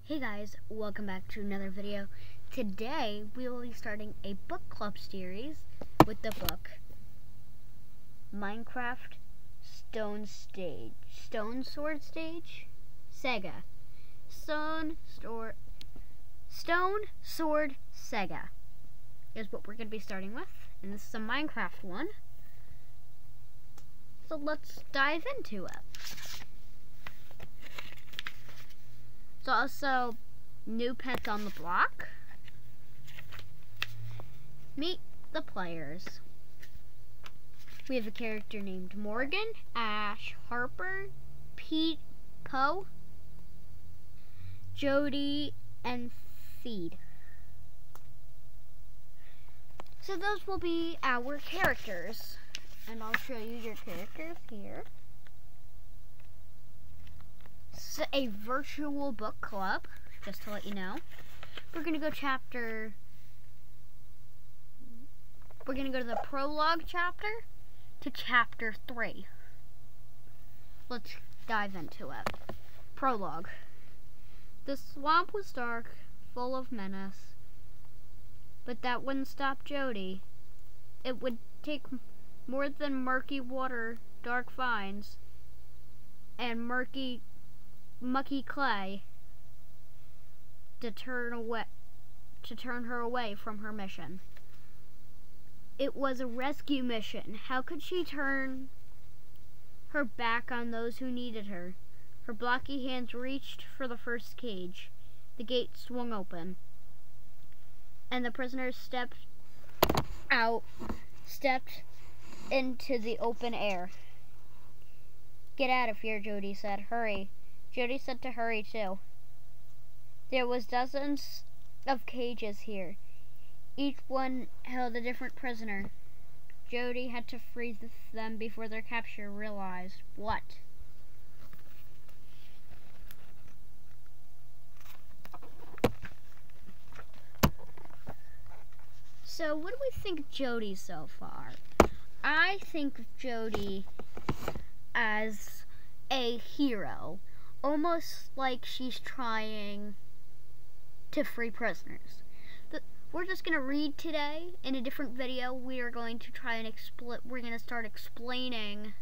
Hey guys, welcome back to another video. Today we will be starting a book club series with the book Minecraft Stone Sword Stage? Sega. Stone Sword Sega is what we're going to be starting with, and this is a Minecraft one. So let's dive into it. There's also new pets on the block. Meet the players. We have a character named Morgan, Ash, Harper, Pete, Poe, Jody, and Feed. So those will be our characters. And I'll show you your characters here. It's a virtual book club, just to let you know. We're going to go to the prologue chapter to chapter 3. Let's dive into it. Prologue. The swamp was dark, full of menace, but that wouldn't stop Jody. It would take more than murky water, dark vines, and mucky clay to turn her away from her mission. It was a rescue mission. How could she turn her back on those who needed her? Her blocky hands reached for the first cage. The gate swung open, and the prisoners stepped into the open air. "Get out of here," Jody said. "Hurry." Jody said to hurry too. There was dozens of cages here. Each one held a different prisoner. Jody had to free them before their captor realized what? So what do we think of Jody so far? I think of Jody as a hero. Almost like she's trying to free prisoners. We're just going to read today. In a different video, we are going to try and we're going to start explaining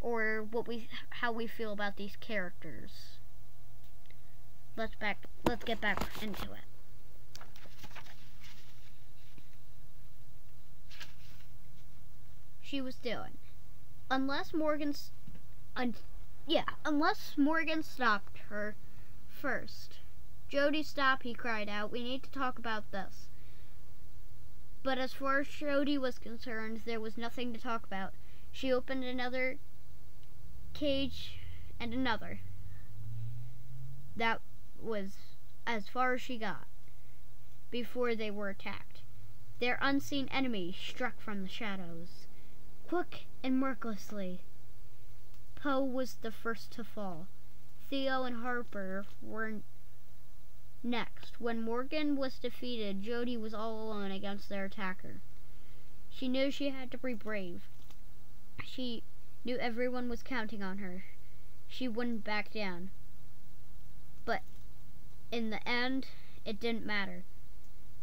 how we feel about these characters. Let's get back into it. She was doing. Unless Morgan stopped her first. "Jody, stop," he cried out. "We need to talk about this." But as far as Jody was concerned, there was nothing to talk about. She opened another cage and another. That was as far as she got before they were attacked. Their unseen enemy struck from the shadows, quick and mercilessly. Poe was the first to fall. Theo and Harper were next. When Morgan was defeated, Jody was all alone against their attacker. She knew she had to be brave. She knew everyone was counting on her. She wouldn't back down. But in the end, it didn't matter.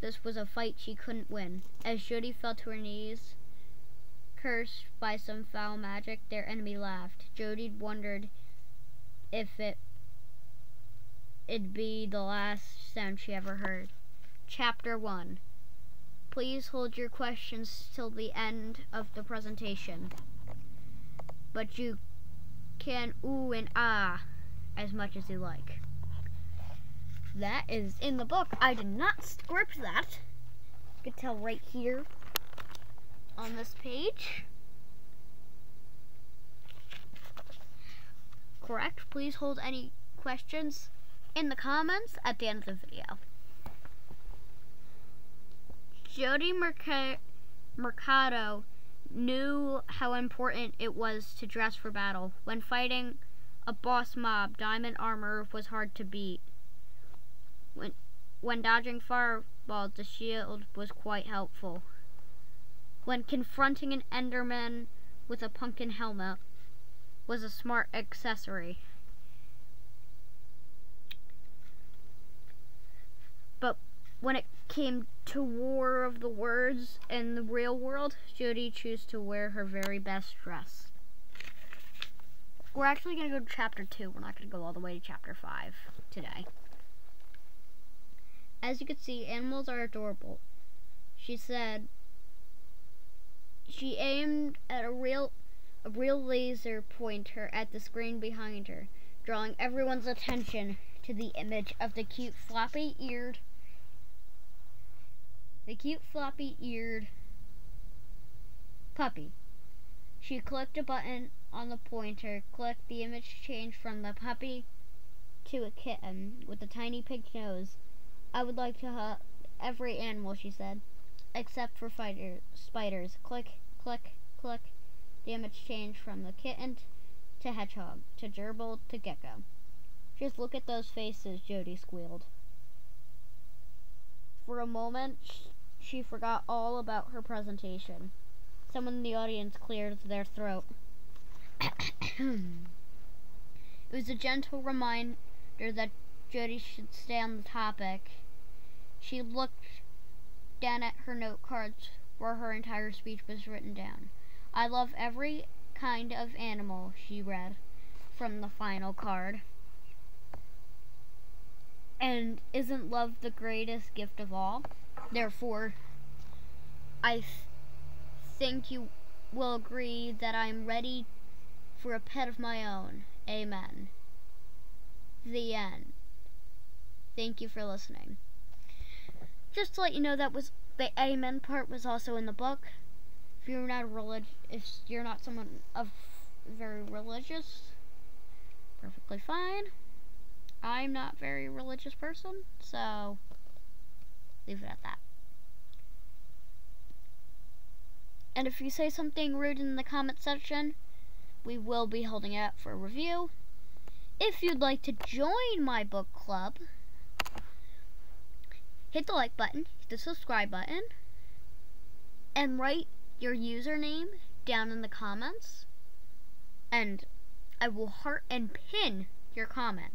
This was a fight she couldn't win. As Jody fell to her knees, cursed by some foul magic, their enemy laughed. Jody wondered if it'd be the last sound she ever heard. Chapter 1. Please hold your questions till the end of the presentation. But you can ooh and ah as much as you like. That is in the book. I did not script that. You can tell right here on this page. Correct. Please hold any questions in the comments at the end of the video. Jody Mercado knew how important it was to dress for battle. When fighting a boss mob, diamond armor was hard to beat. When dodging fireballs, the shield was quite helpful. When confronting an Enderman with a pumpkin helmet was a smart accessory. But when it came to War of the Words in the real world, Jody chose to wear her very best dress. We're actually going to go to chapter 2. We're not going to go all the way to chapter 5 today. As you can see, animals are adorable. She said she aimed at a real laser pointer at the screen behind her, drawing everyone's attention to the image of the cute floppy-eared puppy. She clicked a button on the pointer, clicked, the image changed from the puppy to a kitten with a tiny pink nose. I would like to hug every animal, she said, except for spiders. Click, click, click. The image changed from the kitten to hedgehog, to gerbil, to gecko. Just look at those faces, Jody squealed. For a moment, she forgot all about her presentation. Someone in the audience cleared their throat. It was a gentle reminder that Jody should stay on the topic. She looked down at her note cards where her entire speech was written down. I love every kind of animal, she read from the final card. And isn't love the greatest gift of all? Therefore, I think you will agree that I am ready for a pet of my own. Amen. The end. Thank you for listening. Just to let you know, that was the amen part was also in the book. If you're not someone of very religious, perfectly fine. I'm not a very religious person, so leave it at that. And if you say something rude in the comment section, we will be holding it up for review. If you'd like to join my book club, hit the like button, hit the subscribe button, and write your username down in the comments, and I will heart and pin your comment.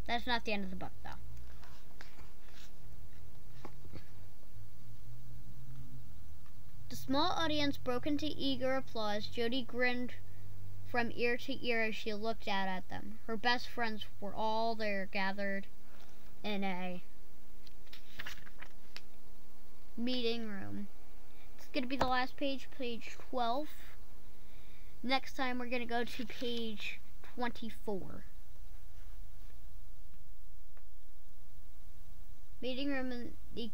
That's not the end of the book, though. The small audience broke into eager applause. Jody grinned from ear to ear as she looked out at them. Her best friends were all there, gathered in a meeting room. It's going to be the last page, page 12. Next time we're going to go to page 24. Meeting room in the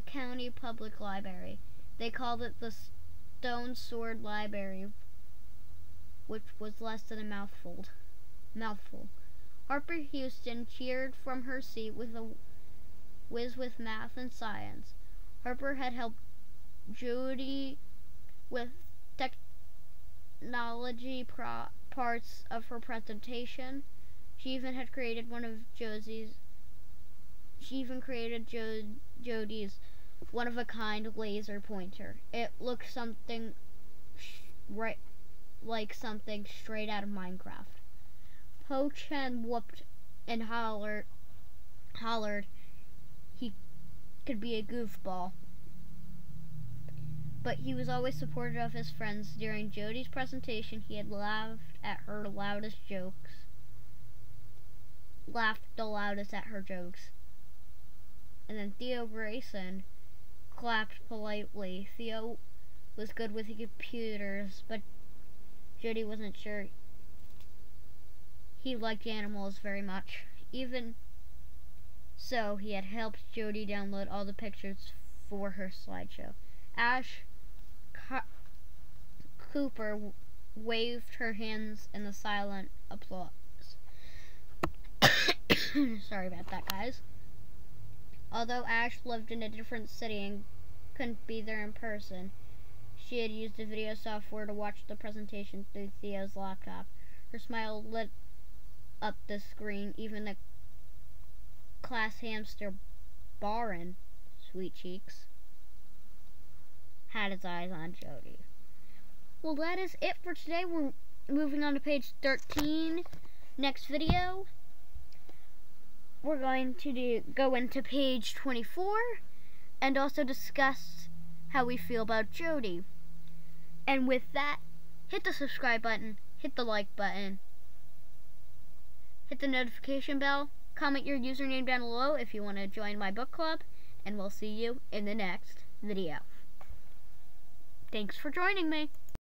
county public library. They called it the Stone Sword Library, which was less than a mouthful. Harper Houston cheered from her seat with a whiz with math and science. Harper had helped Jody with technology parts of her presentation. She even had created Jody's one-of-a-kind laser pointer. It looked something like something straight out of Minecraft. Po Chen whooped and hollered he could be a goofball. But he was always supportive of his friends. During Jody's presentation, he had laughed the loudest at her jokes. And then Theo Grayson clapped politely. Theo was good with computers, but Jody wasn't sure he liked animals very much. Even so, he had helped Jody download all the pictures for her slideshow. Ash Cooper waved her hands in the silent applause. Sorry about that, guys. Although Ash lived in a different city and couldn't be there in person, she had used the video software to watch the presentation through Theo's laptop. Her smile lit up the screen. Even the class hamster Baron, sweet cheeks, had his eyes on Jody. Well, that is it for today. We're moving on to page 13. Next video, we're going to go into page 24 and also discuss how we feel about Jody. And with that, hit the subscribe button, hit the like button, hit the notification bell, comment your username down below if you want to join my book club, and we'll see you in the next video. Thanks for joining me.